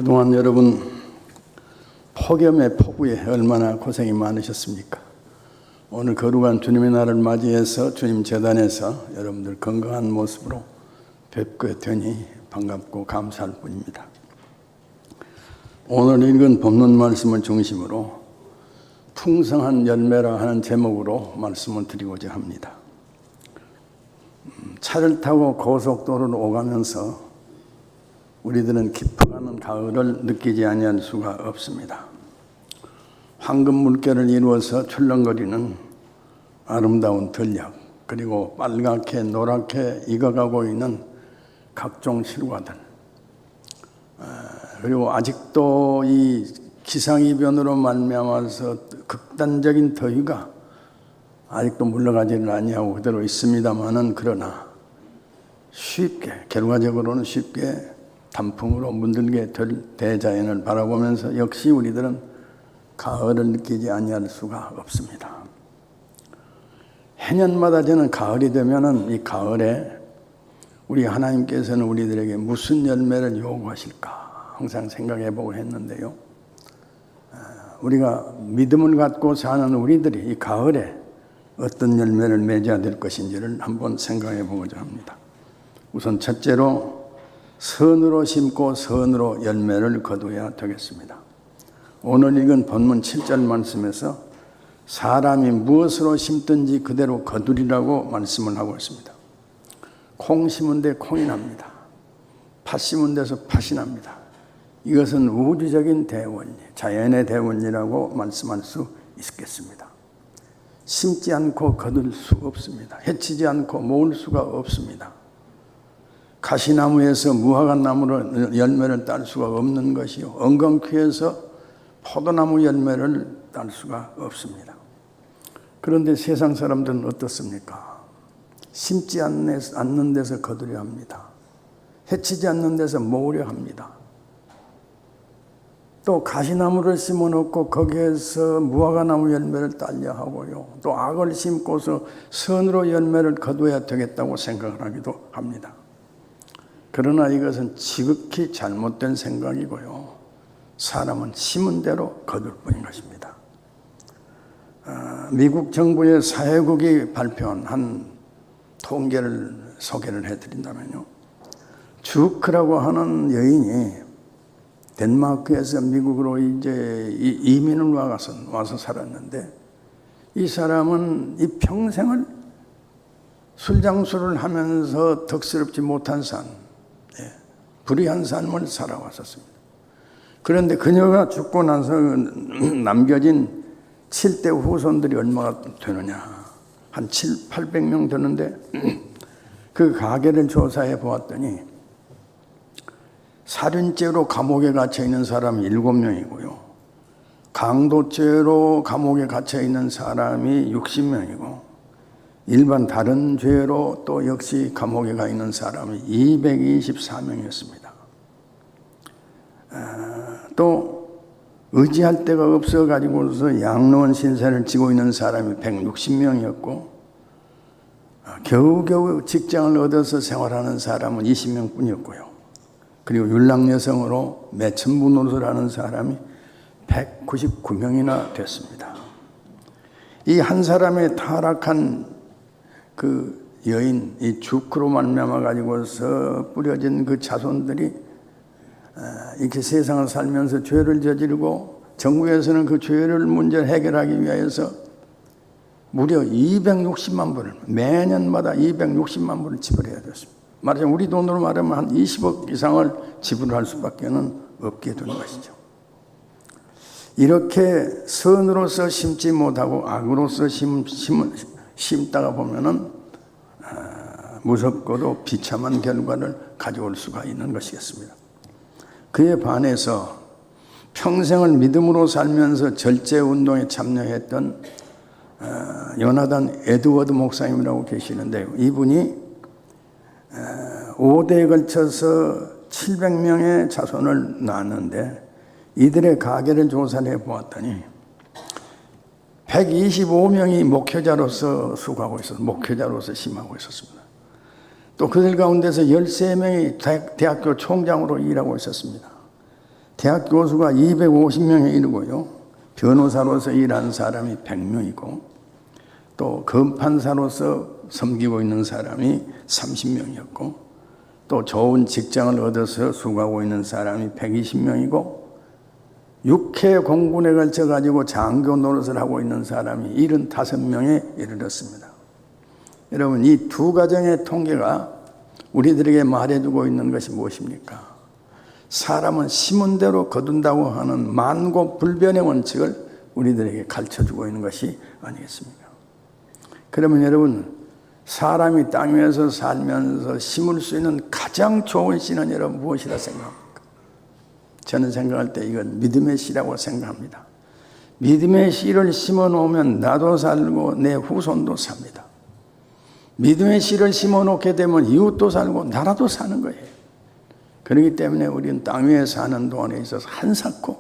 그동안 여러분 폭염의 폭우에 얼마나 고생이 많으셨습니까? 오늘 거룩한 주님의 날을 맞이해서 주님 제단에서 여러분들 건강한 모습으로 뵙게 되니 반갑고 감사할 뿐입니다. 오늘 읽은 본문 말씀을 중심으로 풍성한 열매라 하는 제목으로 말씀을 드리고자 합니다. 차를 타고 고속도로를 오가면서 우리들은 깊어가는 가을을 느끼지 아니할 수가 없습니다. 황금 물결을 이루어서 출렁거리는 아름다운 들녘, 그리고 빨갛게 노랗게 익어가고 있는 각종 실과들, 그리고 아직도 이 기상이변으로 말미암아서 극단적인 더위가 아직도 물러가지는 아니하고 그대로 있습니다만은, 그러나 쉽게, 결과적으로는 쉽게 단풍으로 물들게 될 대자연을 바라보면서 역시 우리들은 가을을 느끼지 아니할 수가 없습니다. 해년마다 저는 가을이 되면은 이 가을에 우리 하나님께서는 우리들에게 무슨 열매를 요구하실까 항상 생각해 보고 했는데요. 우리가 믿음을 갖고 사는 우리들이 이 가을에 어떤 열매를 맺어야 될 것인지를 한번 생각해 보고자 합니다. 우선 첫째로 선으로 심고 선으로 열매를 거둬야 되겠습니다. 오늘 읽은 본문 7절 말씀에서 사람이 무엇으로 심든지 그대로 거두리라고 말씀을 하고 있습니다. 콩 심은 데 콩이 납니다. 팥 심은 데서 팥이 납니다. 이것은 우주적인 대원리, 자연의 대원리라고 말씀할 수 있겠습니다. 심지 않고 거둘 수 없습니다. 해치지 않고 모을 수가 없습니다. 가시나무에서 무화과나무로 열매를 딸 수가 없는 것이요, 엉겅퀴에서 포도나무 열매를 딸 수가 없습니다. 그런데 세상 사람들은 어떻습니까? 심지 않는 데서 거두려 합니다. 해치지 않는 데서 모으려 합니다. 또 가시나무를 심어놓고 거기에서 무화과나무 열매를 따려 하고요, 또 악을 심고서 선으로 열매를 거둬야 되겠다고 생각을 하기도 합니다. 그러나 이것은 지극히 잘못된 생각이고요, 사람은 심은 대로 거둘 뿐인 것입니다. 미국 정부의 사회국이 발표한 한 통계를 소개를 해드린다면요, 주크라고 하는 여인이 덴마크에서 미국으로 이제 이민을 와서 살았는데, 이 사람은 이 평생을 술장수를 하면서 덕스럽지 못한 삶, 불의한 삶을 살아왔었습니다. 그런데 그녀가 죽고 나서 남겨진 7대 후손들이 얼마나 되느냐, 한 800명 되는데 그 가계를 조사해 보았더니 살인죄로 감옥에 갇혀 있는 사람이 7명이고요, 강도죄로 감옥에 갇혀 있는 사람이 60명이고, 일반 다른 죄로 또 역시 감옥에 가 있는 사람이 224명이었습니다. 또 의지할 데가 없어가지고서 양로원 신세를 지고 있는 사람이 160명이었고, 겨우겨우 직장을 얻어서 생활하는 사람은 20명뿐이었고요. 그리고 율랑여성으로 매천부 노릇을 하는 사람이 199명이나 됐습니다. 이 한 사람의 타락한 그 여인, 이 주크로 말미암아 가지고서 뿌려진 그 자손들이 이렇게 세상을 살면서 죄를 저지르고, 정부에서는 그 죄를 문제를 해결하기 위해서 무려 260만 불을, 매년마다 260만 불을 지불해야 됐습니다. 말하자면 우리 돈으로 말하면 한 20억 이상을 지불할 수밖에 없게 된 것이죠. 이렇게 선으로서 심지 못하고 악으로서 심다가 보면은 무섭고도 비참한 결과를 가져올 수가 있는 것이겠습니다. 그에 반해서 평생을 믿음으로 살면서 절제운동에 참여했던 요나단 에드워드 목사님이라고 계시는데요, 이분이 5대에 걸쳐서 700명의 자손을 낳았는데 이들의 가계를 조사를 해보았더니 125명이 목회자로서 수고하고 있었습니다. 목회자로서 심하고 있었습니다. 또 그들 가운데서 13명이 대학교 총장으로 일하고 있었습니다. 대학 교수가 250명에 이르고요. 변호사로서 일하는 사람이 100명이고 또 검판사로서 섬기고 있는 사람이 30명이었고 또 좋은 직장을 얻어서 수고하고 있는 사람이 120명이고 육해 공군에 걸쳐 가지고 장교 노릇을 하고 있는 사람이 75명에 이르렀습니다. 여러분, 이 두 가정의 통계가 우리들에게 말해주고 있는 것이 무엇입니까? 사람은 심은 대로 거둔다고 하는 만고불변의 원칙을 우리들에게 가르쳐주고 있는 것이 아니겠습니까? 그러면 여러분, 사람이 땅 위에서 살면서 심을 수 있는 가장 좋은 씨는 여러분 무엇이라 생각합니까? 저는 생각할 때 이건 믿음의 씨라고 생각합니다. 믿음의 씨를 심어 놓으면 나도 살고 내 후손도 삽니다. 믿음의 씨를 심어 놓게 되면 이웃도 살고 나라도 사는 거예요. 그렇기 때문에 우리는 땅 위에 사는 동안에 있어서 한사코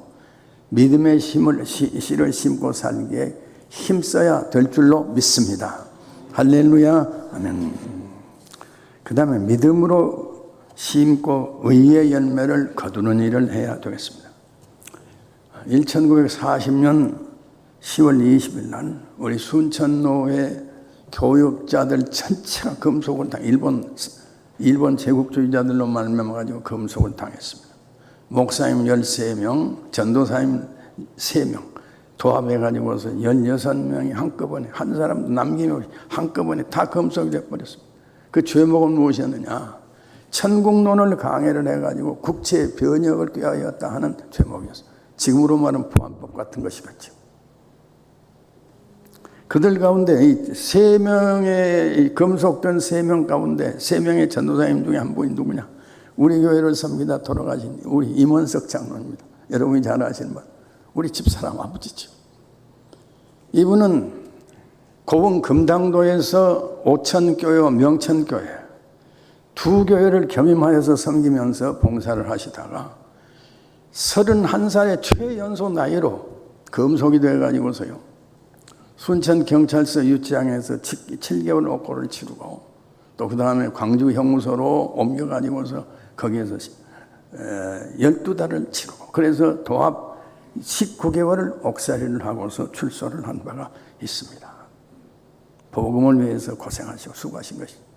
믿음의 씨를 심고 살기에 힘써야 될 줄로 믿습니다. 할렐루야, 아멘. 그 다음에 믿음으로 심고 의의 열매를 거두는 일을 해야 되겠습니다. 1940년 10월 20일 날 우리 순천노회 교육자들 전체가 금속을 일본 제국주의자들로 말미암아가지고 금속을 당했습니다. 목사님 13명, 전도사님 3명 도합해가지고서 16명이 한꺼번에 한 사람도 남김없이 한꺼번에 다 금속이 되어버렸습니다. 그 죄목은 무엇이었느냐? 천국론을 강해를 해가지고 국제 변혁을 꾀하였다 하는 죄목이었어요. 지금으로 말하면 보안법 같은 것이겠죠. 그들 가운데 이 3명의 금속된 3명 가운데 3명의 전도사님 중에 한 분이 누구냐? 우리 교회를 섬기다 돌아가신 우리 임원석 장로입니다. 여러분이 잘 아시는 분, 우리 집사람 아버지죠. 이분은 고흥 금당도에서 오천교회와 명천교회 두 교회를 겸임하여서 섬기면서 봉사를 하시다가 31살의 최연소 나이로 금속이 되어가지고서요, 순천경찰서 유치장에서 7개월 옥고를 치르고 또 그 다음에 광주 형무소로 옮겨가지고서 거기에서 12달을 치르고 그래서 도합 19개월을 옥살이를 하고서 출소를 한 바가 있습니다. 복음을 위해서 고생하시고 수고하신 것입니다.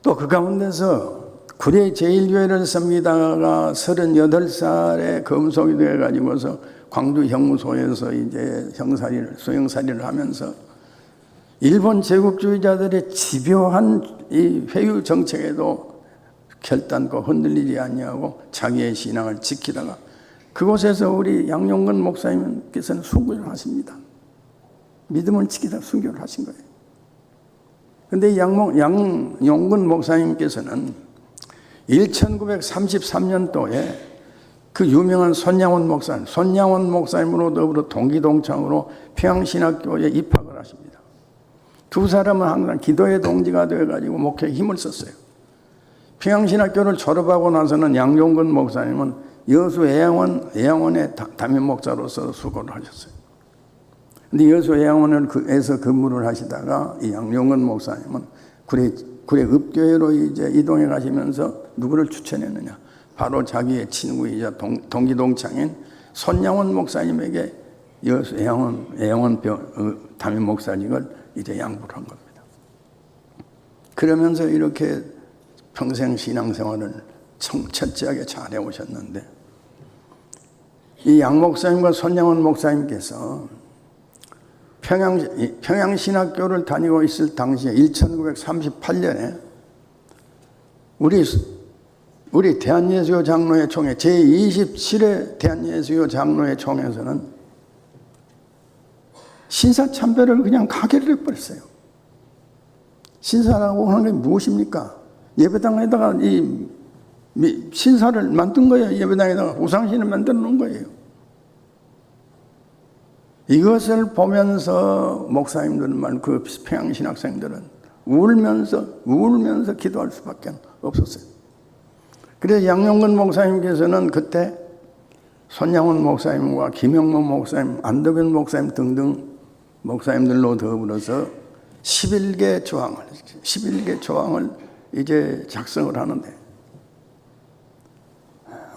또 그 가운데서 구례 제1교회를 섬기다가 38살에 금속이 되어가지고서 광주 형무소에서 이제 수형살이를 하면서 일본 제국주의자들의 집요한 이 회유 정책에도 결단코 흔들리지 아니하고 자기의 신앙을 지키다가 그곳에서 우리 양용근 목사님께서는 순교를 하십니다. 믿음을 지키다 순교를 하신 거예요. 그런데 양용근 목사님께서는 1933년도에 그 유명한 손양원 목사님으로 더불어 동기동창으로 평양신학교에 입학을 하십니다. 두 사람은 항상 기도의 동지가 되어가지고 목회에 힘을 썼어요. 평양신학교를 졸업하고 나서는 양용근 목사님은 여수 애양원의 담임 목사로서 수고를 하셨어요. 근데 여수 애양원에서 근무를 하시다가 이 양용근 목사님은 구례 읍교회로 이제 이동해 가시면서 누구를 추천했느냐? 바로 자기의 친구이자 동기동창인 손양원 목사님에게 여수 애양원 담임 목사직을 이제 양보를 한 겁니다. 그러면서 이렇게 평생 신앙생활을 철저하게 잘 해오셨는데 이 양 목사님과 손양원 목사님께서 평양신학교를 다니고 있을 당시에 1938년에 우리 대한예수교 장로회 총회 제27회 대한예수교 장로회 총회에서는 신사참배를 그냥 가결을 해버렸어요. 신사라고 하는 게 무엇입니까? 예배당에다가 이 신사를 만든 거예요. 예배당에다가 우상신을 만들어 놓은 거예요. 이것을 보면서 목사님들은 그 평양신학생들은 울면서 기도할 수밖에 없었어요. 그래서 양용근 목사님께서는 그때 손양원 목사님과 김영모 목사님, 안덕현 목사님 등등 목사님들로 더불어서 11개 조항을 이제 작성을 하는데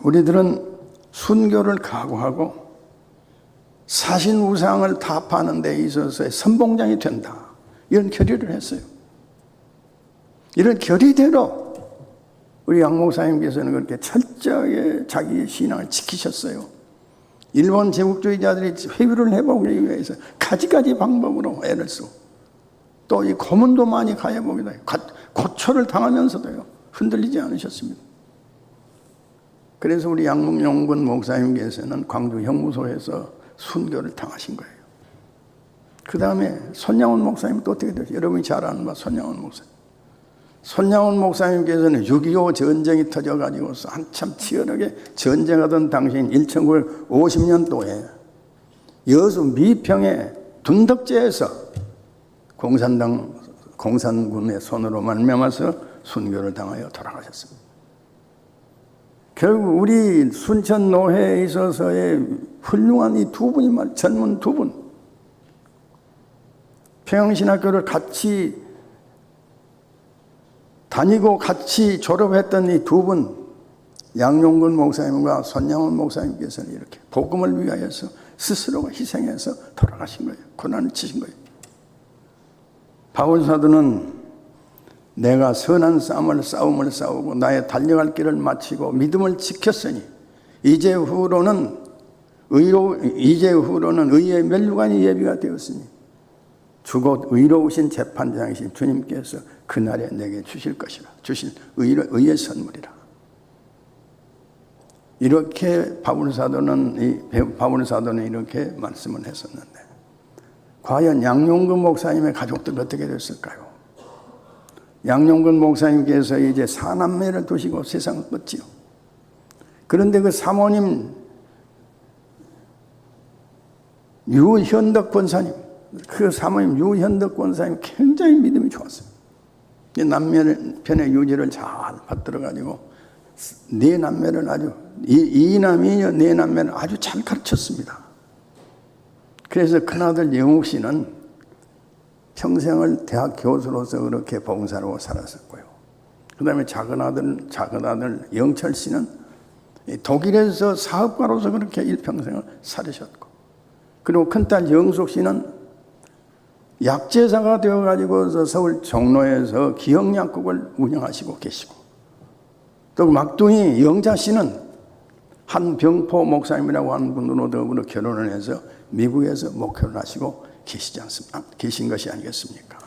우리들은 순교를 각오하고 사신 우상을 타파하는 데 있어서의 선봉장이 된다. 이런 결의를 했어요. 이런 결의대로 우리 양 목사님께서는 그렇게 철저하게 자기의 신앙을 지키셨어요. 일본 제국주의자들이 회유를 해보기 위해서 가지가지 방법으로 애를 쓰고 또 이 고문도 많이 가해보기도 해요. 고초를 당하면서도요 흔들리지 않으셨습니다. 그래서 우리 양문용군 목사님께서는 광주 형무소에서 순교를 당하신 거예요. 그 다음에 손양원 목사님은 또 어떻게 되죠? 여러분이 잘 아는 바 손양원 목사님. 손양원 목사님께서는 6.25 전쟁이 터져가지고서 한참 치열하게 전쟁하던 당시인 1950년도에 여수 미평의 둔덕제에서 공산군의 손으로 말미암아서 순교를 당하여 돌아가셨습니다. 결국 우리 순천 노회에 있어서의 훌륭한 이 두 분이 전문 두 분, 평양신학교를 같이 다니고 같이 졸업했던 이 두 분, 양용근 목사님과 손양원 목사님께서는 이렇게 복음을 위하여서 스스로가 희생해서 돌아가신 거예요. 고난을 치신 거예요. 바울사도는 내가 선한 싸움을 싸우고 나의 달려갈 길을 마치고 믿음을 지켰으니 이제 후로는 의의 멸류관이 예비가 되었으니 주곧 의로우신 재판장이신 주님께서 그날에 내게 주실 것이라. 주실 의의 선물이라. 이렇게 바울사도는 이렇게 말씀을 했었는데 과연 양용근 목사님의 가족들은 어떻게 됐을까요? 양용근 목사님께서 이제 사남매를 두시고 세상을 떴지요. 그런데 그 사모님 유현덕 권사님, 그 사모님 유현덕 권사님 굉장히 믿음이 좋았어요. 남편의 유지를 잘 받들어가지고 네 남매를 아주 이남이녀 네 남매를 아주 잘 가르쳤습니다. 그래서 큰아들 영욱 씨는 평생을 대학 교수로서 그렇게 봉사하고 살았었고요. 그 다음에 작은 아들 영철 씨는 독일에서 사업가로서 그렇게 일평생을 살으셨고, 그리고 큰딸 영숙 씨는 약제사가 되어가지고 서울 종로에서 기억약국을 운영하시고 계시고, 또 막둥이 영자 씨는 한병포 목사님이라고 하는 분으로 더불어 결혼을 해서 미국에서 목회를 하시고 계신 것이 아니겠습니까?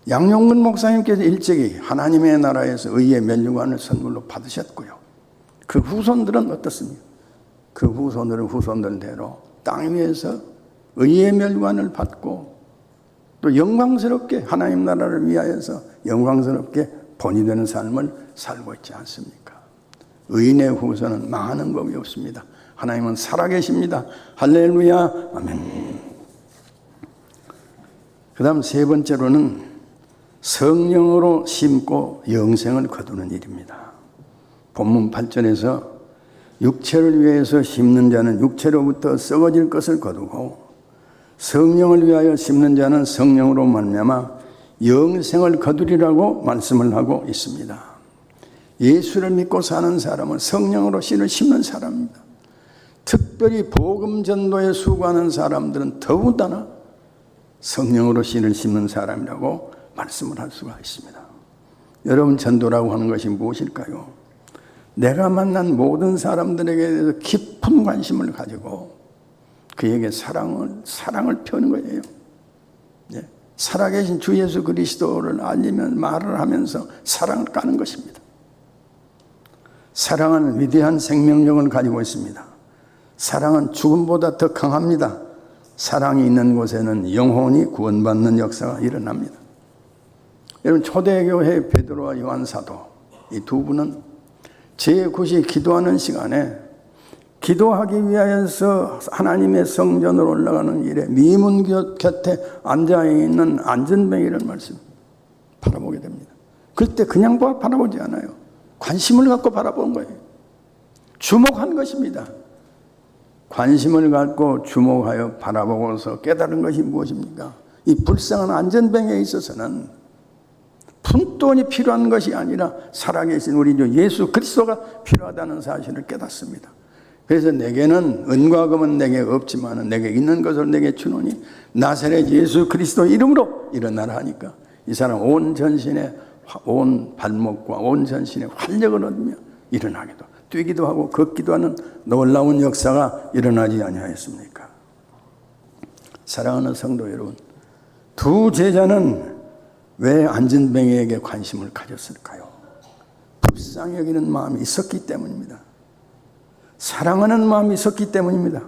양용근 목사님께서 일찍이 하나님의 나라에서 의의 멸류관을 선물로 받으셨고요. 그 후손들은 어떻습니까? 그 후손들은 후손들대로 땅 위에서 의의 멸류관을 받고 또 영광스럽게 하나님 나라를 위하여서 영광스럽게 본이 되는 삶을 살고 있지 않습니까? 의인의 후손은 망하는 법이 없습니다. 하나님은 살아계십니다. 할렐루야. 아멘. 그 다음 세 번째로는 성령으로 심고 영생을 거두는 일입니다. 본문 8절에서 육체를 위해서 심는 자는 육체로부터 썩어질 것을 거두고 성령을 위하여 심는 자는 성령으로 말미암아 영생을 거두리라고 말씀을 하고 있습니다. 예수를 믿고 사는 사람은 성령으로 씨를 심는 사람입니다. 특별히 복음 전도에 수고하는 사람들은 더욱더나 성령으로 씨를 심는 사람이라고 말씀을 할 수가 있습니다. 여러분, 전도라고 하는 것이 무엇일까요? 내가 만난 모든 사람들에게 대해서 깊은 관심을 가지고 그에게 사랑을 펴는 거예요. 예. 살아계신 주 예수 그리스도를 알리면 말을 하면서 사랑을 까는 것입니다. 사랑은 위대한 생명력을 가지고 있습니다. 사랑은 죽음보다 더 강합니다. 사랑이 있는 곳에는 영혼이 구원받는 역사가 일어납니다. 여러분, 초대교회 베드로와 요한 사도 이 두 분은 제9시 기도하는 시간에 기도하기 위하여서 하나님의 성전으로 올라가는 길에 미문 곁에 앉아있는 안전뱅이를 바라보게 됩니다. 그때 그냥 바라보지 않아요. 관심을 갖고 바라본 거예요. 주목한 것입니다. 관심을 갖고 주목하여 바라보고서 깨달은 것이 무엇입니까? 이 불쌍한 안전뱅이에 있어서는 푼돈이 필요한 것이 아니라 살아계신 우리 주 예수 그리스도가 필요하다는 사실을 깨닫습니다. 그래서 내게는 은과 금은 내게 없지만 내게 있는 것을 내게 주노니 나사렛 예수 그리스도 이름으로 일어나라 하니까 이 사람 온 전신에 온 발목과 온 전신에 활력을 얻으며 일어나기도 뛰기도 하고 걷기도 하는 놀라운 역사가 일어나지 아니하였습니까? 사랑하는 성도 여러분, 두 제자는 왜 안전뱅이에게 관심을 가졌을까요? 불쌍히 여기는 마음이 있었기 때문입니다. 사랑하는 마음이 있었기 때문입니다.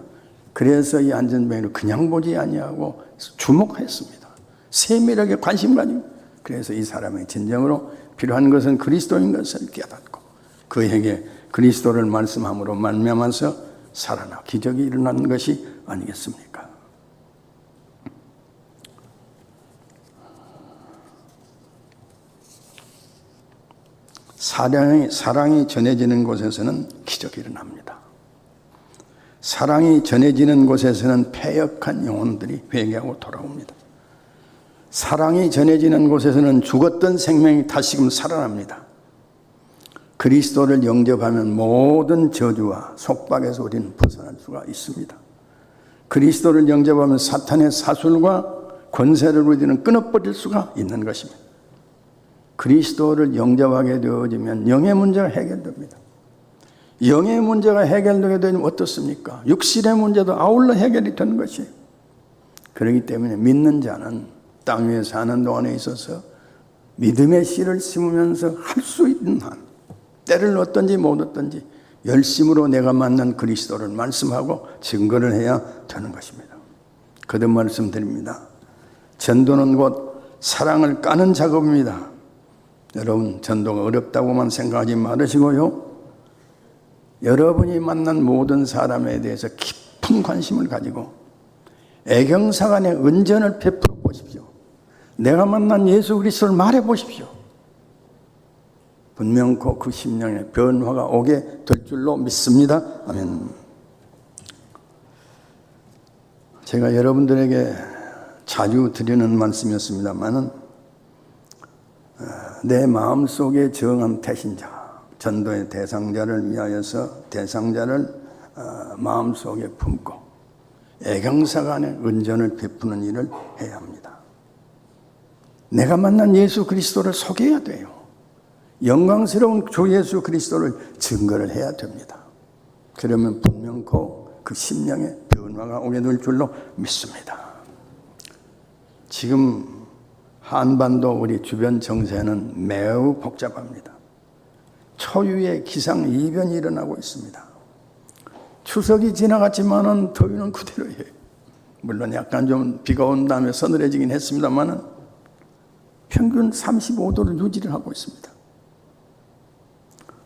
그래서 이 안전뱅이를 그냥 보지 아니하고 주목했습니다. 세밀하게 관심 가지고. 그래서 이 사람의 진정으로 필요한 것은 그리스도인 것을 깨닫고 그에게 그리스도를 말씀함으로 말미암아서 살아나 기적이 일어난 것이 아니겠습니까? 사랑이 전해지는 곳에서는 기적이 일어납니다. 사랑이 전해지는 곳에서는 패역한 영혼들이 회개하고 돌아옵니다. 사랑이 전해지는 곳에서는 죽었던 생명이 다시금 살아납니다. 그리스도를 영접하면 모든 저주와 속박에서 우리는 벗어날 수가 있습니다. 그리스도를 영접하면 사탄의 사술과 권세를 우리는 끊어버릴 수가 있는 것입니다. 그리스도를 영접하게 되어지면 영의 문제가 해결됩니다. 영의 문제가 해결되게 되면 어떻습니까? 육신의 문제도 아울러 해결이 되는 것이에요. 그렇기 때문에 믿는 자는 땅 위에 사는 동안에 있어서 믿음의 씨를 심으면서 할 수 있는 한 때를 얻든지 못 얻든지 열심으로 내가 만난 그리스도를 말씀하고 증거를 해야 되는 것입니다. 거듭 말씀드립니다. 전도는 곧 사랑을 까는 작업입니다. 여러분, 전도가 어렵다고만 생각하지 말으시고요. 여러분이 만난 모든 사람에 대해서 깊은 관심을 가지고 애경사 간의 은전을 베풀어 보십시오. 내가 만난 예수 그리스도를 말해 보십시오. 분명코 그 심령에 변화가 오게 될 줄로 믿습니다. 아멘. 제가 여러분들에게 자주 드리는 말씀이었습니다만은 내 마음속에 정한 태신자, 전도의 대상자를 위하여서 대상자를 마음속에 품고 애경사 간의 은전을 베푸는 일을 해야 합니다. 내가 만난 예수 그리스도를 소개해야 돼요. 영광스러운 주 예수 그리스도를 증거를 해야 됩니다. 그러면 분명코 그 심령에 변화가 오게 될 줄로 믿습니다. 지금 한반도 우리 주변 정세는 매우 복잡합니다. 초유의 기상이변이 일어나고 있습니다. 추석이 지나갔지만은 더위는 그대로예요. 물론 약간 좀 비가 온 다음에 서늘해지긴 했습니다만은 평균 35도를 유지를 하고 있습니다.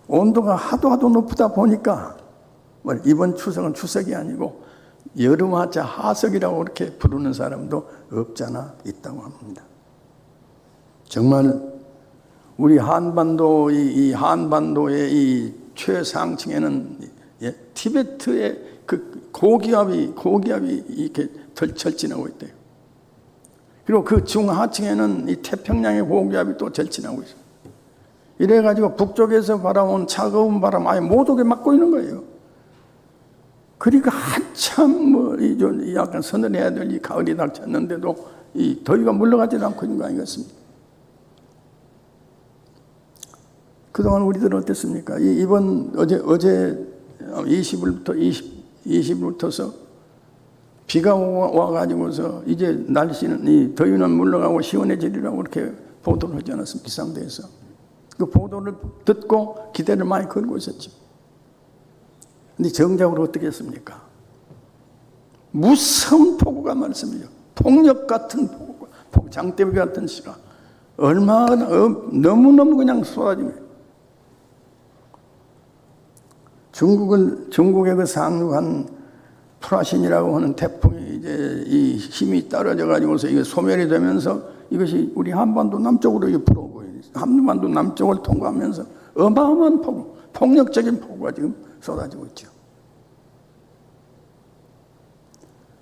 온도가 하도 높다 보니까 이번 추석은 추석이 아니고 여름하자 하석이라고 그렇게 부르는 사람도 없잖아 있다고 합니다. 정말 우리 한반도의 이 최상층에는 티베트의 그 고기압이 이렇게 절친하고 있대요. 그리고 그 중하층에는 이 태평양의 고기압이 또 절친하고 있어요. 이래가지고 북쪽에서 바라온 차가운 바람 아예 못 오게 막고 있는 거예요. 그러니까 한참 약간 서늘해야 될 이 가을이 닥쳤는데도 이 더위가 물러가지 않고 있는 거 아니겠습니까? 그동안 우리들은 어땠습니까? 이번 어제 20일부터서 비가 와가지고서 이제 날씨는 이 더위는 물러가고 시원해지리라고 그렇게 보도를 하지 않았습니까? 기상대에서. 그 보도를 듣고 기대를 많이 걸고 있었죠. 근데 정작으로 어떻게 했습니까? 무서운 폭우가 말씀이죠. 폭력 같은 폭우가, 장대비 같은 시가 얼마나 너무너무 그냥 쏟아지면 중국의 그 상륙한 프라신이라고 하는 태풍이 이제 이 힘이 떨어져 가지고서 이게 소멸이 되면서 이것이 우리 한반도 남쪽으로 불어오고 한반도 남쪽을 통과하면서 어마어마한 폭우, 폭력적인 폭우가 지금 쏟아지고 있죠.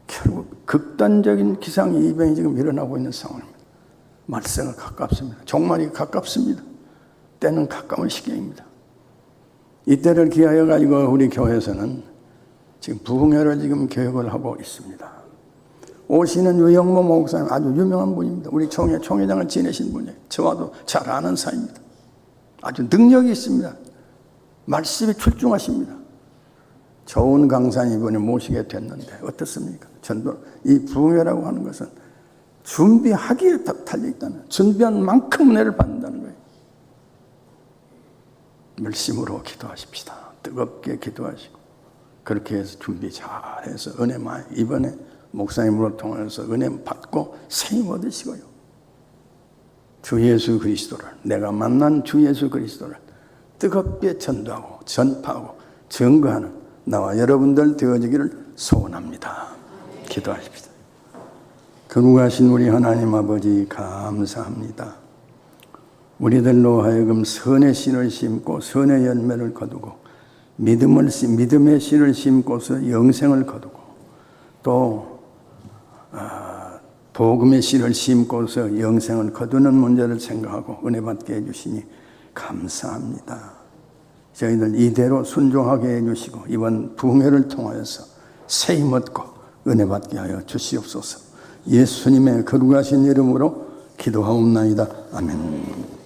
결국 극단적인 기상이변이 지금 일어나고 있는 상황입니다. 말세가 가깝습니다. 종말이 가깝습니다. 때는 가까운 시기입니다. 이때를 기하여 가지고 우리 교회에서는 지금 부흥회를 지금 교육을 하고 있습니다. 오시는 유영모 목사님 아주 유명한 분입니다. 우리 총회장을 지내신 분이에요. 저와도 잘 아는 사이입니다. 아주 능력이 있습니다. 말씀이 출중하십니다. 좋은 강사님 이번에 모시게 됐는데 어떻습니까? 전도 이 부흥회라고 하는 것은 준비하기에 달려있다는, 준비한 만큼 은혜를 받는다는 거예요. 열심으로 기도하십시다. 뜨겁게 기도하시고 그렇게 해서 준비 잘해서 은혜 많이, 이번에 목사님으로 통해서 은혜 받고 세임 얻으시고요. 주 예수 그리스도를, 내가 만난 주 예수 그리스도를 뜨겁게 전도하고 전파하고 증거하는 나와 여러분들 되어지기를 소원합니다. 기도하십시다. 거룩하신 우리 하나님 아버지 감사합니다. 우리들로 하여금 선의 씨를 심고 선의 열매를 거두고 믿음의 씨를 심고서 영생을 거두고 또 복음의 씨를 심고서 영생을 거두는 문제를 생각하고 은혜 받게 해주시니 감사합니다. 저희들 이대로 순종하게 해주시고 이번 부흥회를 통하여서 세임 얻고 은혜 받게 하여 주시옵소서. 예수님의 거룩하신 이름으로 기도하옵나이다. 아멘.